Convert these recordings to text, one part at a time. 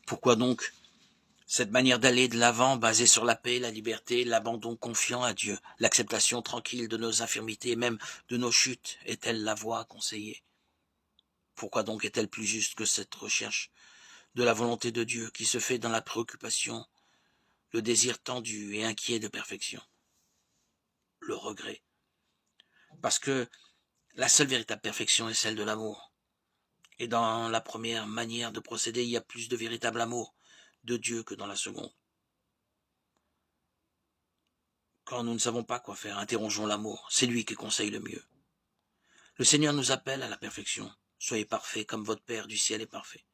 Pourquoi donc cette manière d'aller de l'avant basée sur la paix, la liberté, l'abandon confiant à Dieu, l'acceptation tranquille de nos infirmités et même de nos chutes est-elle la voie conseillée? Pourquoi donc est-elle plus juste que cette recherche de la volonté de Dieu qui se fait dans la préoccupation, le désir tendu et inquiet de perfection, le regret? Parce que la seule véritable perfection est celle de l'amour. Et dans la première manière de procéder, il y a plus de véritable amour de Dieu que dans la seconde. Quand nous ne savons pas quoi faire, interrogeons l'amour, c'est lui qui conseille le mieux. Le Seigneur nous appelle à la perfection. Soyez parfaits comme votre Père du ciel est parfait.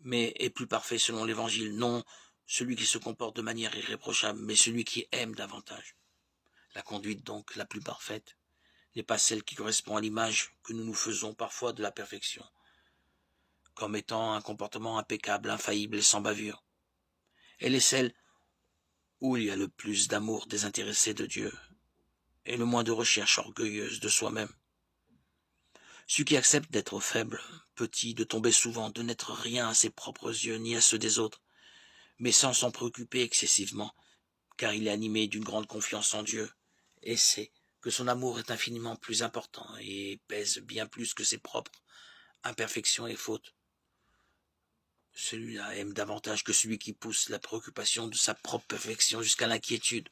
Mais est plus parfait selon l'Évangile, non celui qui se comporte de manière irréprochable, mais celui qui aime davantage. La conduite donc la plus parfaite n'est pas celle qui correspond à l'image que nous nous faisons parfois de la perfection, comme étant un comportement impeccable, infaillible et sans bavure. Elle est celle où il y a le plus d'amour désintéressé de Dieu et le moins de recherche orgueilleuse de soi-même. Celui qui accepte d'être faible, petit, de tomber souvent, de n'être rien à ses propres yeux ni à ceux des autres, mais sans s'en préoccuper excessivement, car il est animé d'une grande confiance en Dieu, et sait que son amour est infiniment plus important et pèse bien plus que ses propres imperfections et fautes. Celui-là aime davantage que celui qui pousse la préoccupation de sa propre perfection jusqu'à l'inquiétude.